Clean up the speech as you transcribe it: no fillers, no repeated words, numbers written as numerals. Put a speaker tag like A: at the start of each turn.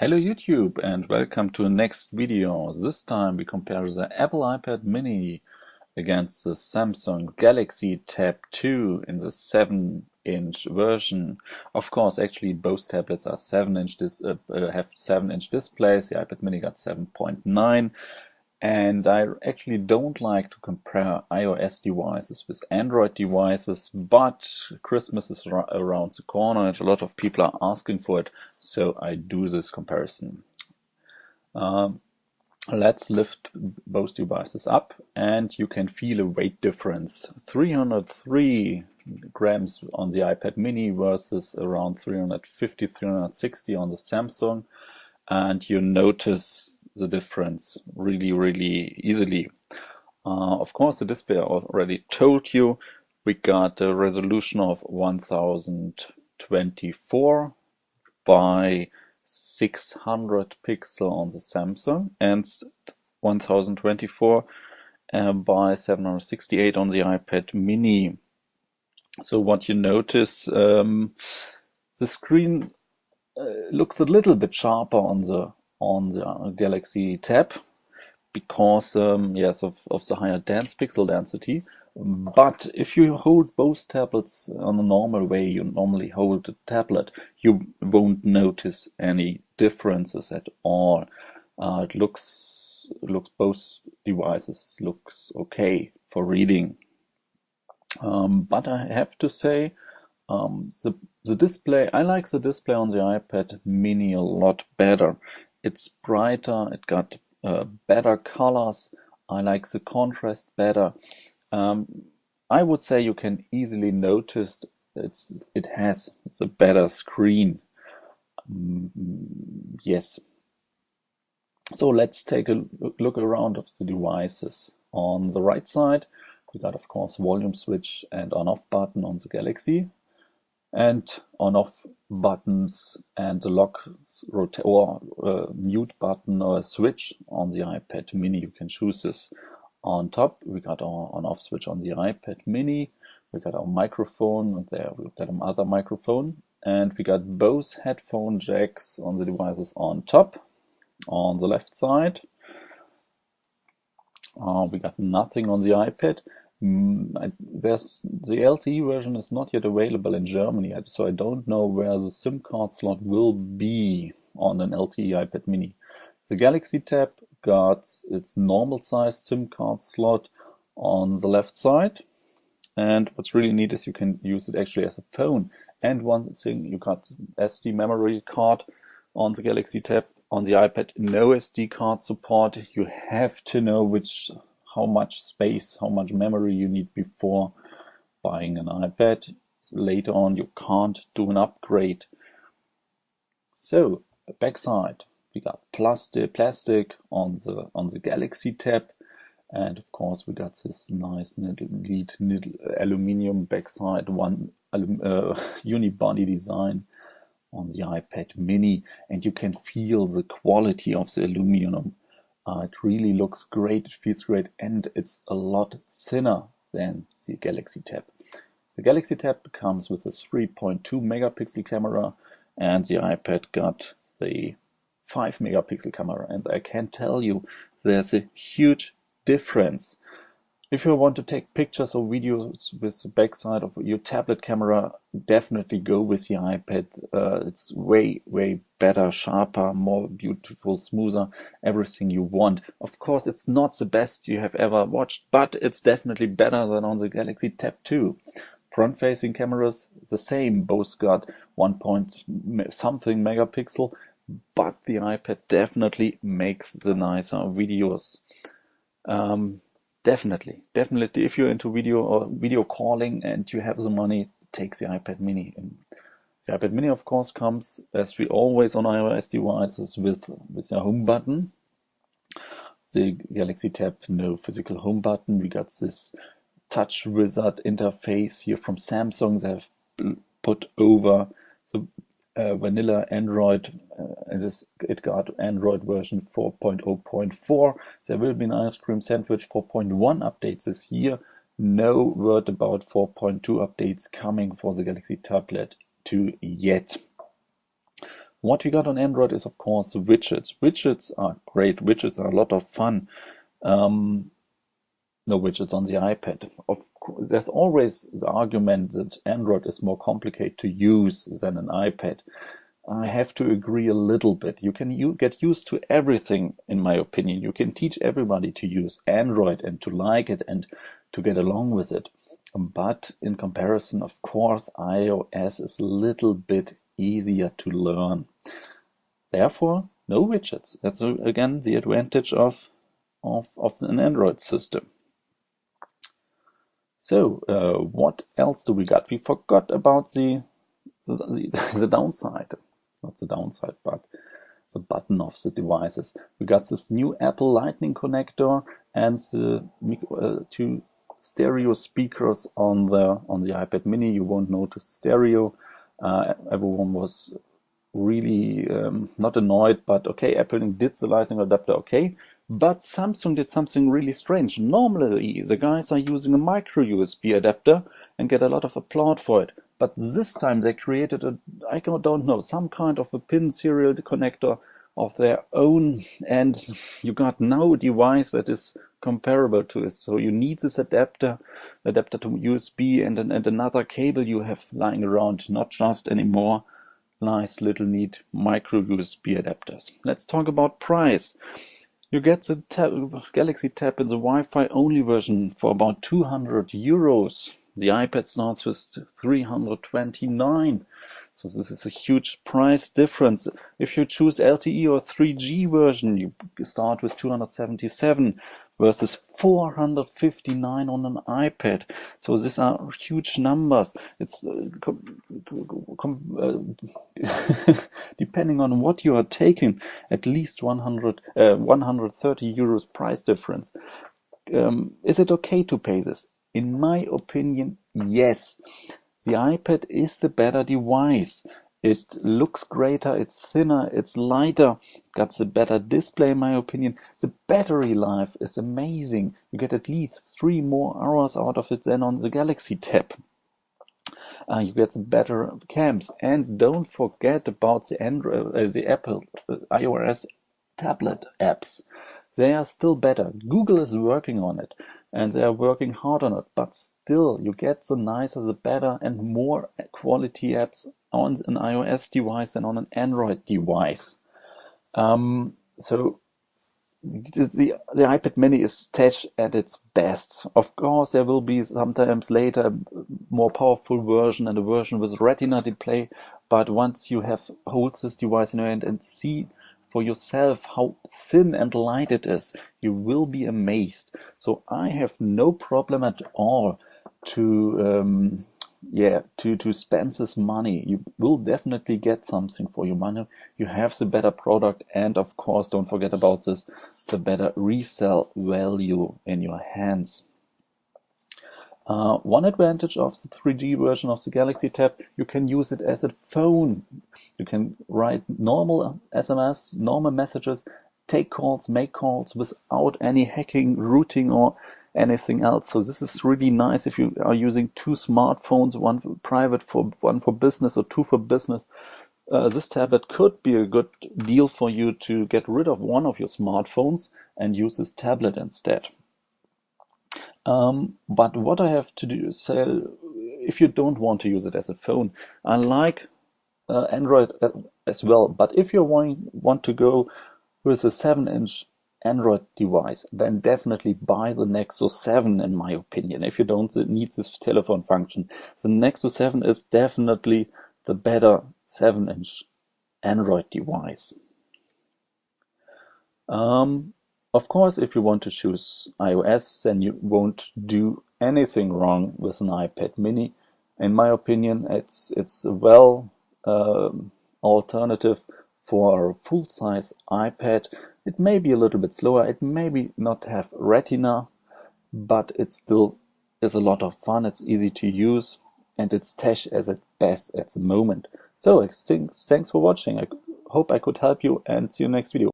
A: Hello YouTube and welcome to the next video. This time we compare the Apple iPad mini against the Samsung Galaxy Tab 2 in the 7-inch version. Of course, actually both tablets are 7-inch have 7-inch displays. The iPad mini got 7.9. And I actually don't like to compare iOS devices with Android devices, but Christmas is around the corner and a lot of people are asking for it, so I do this comparison. Let's lift both devices up and you can feel a weight difference. 303 grams on the iPad mini versus around 350, 360 on the Samsung, and you notice the difference really easily. Of course, the display I already told you. We got a resolution of 1024 by 600 pixel on the Samsung and 1024 by 768 on the iPad mini. So what you notice, the screen looks a little bit sharper on the Galaxy Tab because yes, of the higher pixel density. But if you hold both tablets on a normal way, you normally hold the tablet, you won't notice any differences at all. It looks both devices looks okay for reading. But I have to say, the display, I like the display on the iPad mini a lot better. It's brighter, it got better colors, I like the contrast better. I would say you can easily notice it's a better screen. Yes. So let's take a look around of the devices. On the right side, we got of course volume switch and on-off button on the Galaxy, and on-off buttons and the lock or mute button or switch on the iPad mini. You can choose this. On top, we got our on-off switch on the iPad mini. We got our microphone, and there we've got another microphone. And we got both headphone jacks on the devices on top. On the left side, we got nothing on the iPad. There's the LTE version is not yet available in Germany, so I don't know where the SIM card slot will be on an LTE iPad mini. The Galaxy Tab got its normal size SIM card slot on the left side, and what's really neat is you can use it actually as a phone. And one thing, you got SD memory card on the Galaxy Tab. On the iPad, no SD card support. You have to know how much space, how much memory you need before buying an iPad. Later on, you can't do an upgrade. So, backside, we got plastic on the Galaxy Tab, and of course we got this nice neat aluminium backside, one unibody design on the iPad mini, and you can feel the quality of the aluminum. It really looks great, it feels great, and it's a lot thinner than the Galaxy Tab. The Galaxy Tab comes with a 3.2 megapixel camera, and the iPad got the 5 megapixel camera, and I can tell you there's a huge difference. If you want to take pictures or videos with the backside of your tablet camera, definitely go with the iPad. It's way better, sharper, more beautiful, smoother, everything you want. Of course, it's not the best you have ever watched, but it's definitely better than on the Galaxy Tab 2. Front-facing cameras, the same, both got 1 point something megapixel, but the iPad definitely makes the nicer videos. Definitely, if you're into video or video calling and you have the money, take the iPad mini. And the iPad mini, of course, comes, as we always on iOS devices, with a home button. The Galaxy Tab, no physical home button. We got this touch wizard interface here from Samsung. They have put over the vanilla Android, it got Android version 4.0.4. There will be an ice cream sandwich 4.1 updates this year. No word about 4.2 updates coming for the Galaxy Tablet 2 yet. What we got on Android is, of course, widgets. Widgets are great. Widgets are a lot of fun. No widgets on the iPad. Of course, there's always the argument that Android is more complicated to use than an iPad. I have to agree a little bit. You can get used to everything, in my opinion. You can teach everybody to use Android and to like it and to get along with it. But in comparison, of course, iOS is a little bit easier to learn. Therefore, no widgets. That's again the advantage of an Android system. So, what else do we got? We forgot about the downside. Not the downside, but the button of the devices. We got this new Apple Lightning connector and the two stereo speakers on the iPad Mini. You won't notice the stereo. Everyone was really not annoyed, but okay, Apple did the Lightning adapter, okay. But Samsung did something really strange. Normally, the guys are using a micro USB adapter and get a lot of applause for it. But this time they created I don't know, some kind of a pin serial connector of their own, and you got no device that is comparable to it. So you need this adapter to USB and another cable you have lying around, not just anymore nice little neat micro USB adapters. Let's talk about price. You get the Galaxy Tab in the Wi-Fi only version for about 200 euros. The iPad starts with 329. So this is a huge price difference. If you choose LTE or 3G version, you start with 277 versus 459 on an iPad. So these are huge numbers. It's depending on what you are taking, at least 130 euros price difference. Is it okay to pay this? In my opinion, yes. The iPad is the better device. It looks greater, it's thinner, it's lighter, got the better display in my opinion. The battery life is amazing. You get at least 3 more hours out of it than on the Galaxy Tab. You get some better cams, and don't forget about the Apple iOS tablet apps. They are still better. Google is working on it, and they are working hard on it, but still you get the nicer, the better and more quality apps on an iOS device than on an Android device. So the iPad Mini is touch at its best. Of course, there will be sometimes later a more powerful version and a version with Retina display, but once you have hold this device in your hand and see for yourself how thin and light it is, you will be amazed. So I have no problem at all to spend this money. You will definitely get something for your money. You have the better product, and of course, don't forget about this, the better resale value in your hands. One advantage of the 3G version of the Galaxy Tab, you can use it as a phone. You can write normal SMS, normal messages, take calls, make calls without any hacking, routing or anything else. So this is really nice if you are using 2 smartphones, one for private, one for business, or 2 for business. This tablet could be a good deal for you to get rid of one of your smartphones and use this tablet instead. But what I have to do, say, if you don't want to use it as a phone, I like Android as well. But if you want to go with a 7-inch Android device, then definitely buy the Nexus 7, in my opinion. If you don't need this telephone function, the Nexus 7 is definitely the better 7-inch Android device. Of course, if you want to choose iOS, then you won't do anything wrong with an iPad Mini. In my opinion, it's a well alternative for a full-size iPad. It may be a little bit slower, it may not have Retina, but it still is a lot of fun, it's easy to use, and it's touch as at best at the moment. So thanks for watching. I hope I could help you, and see you next video.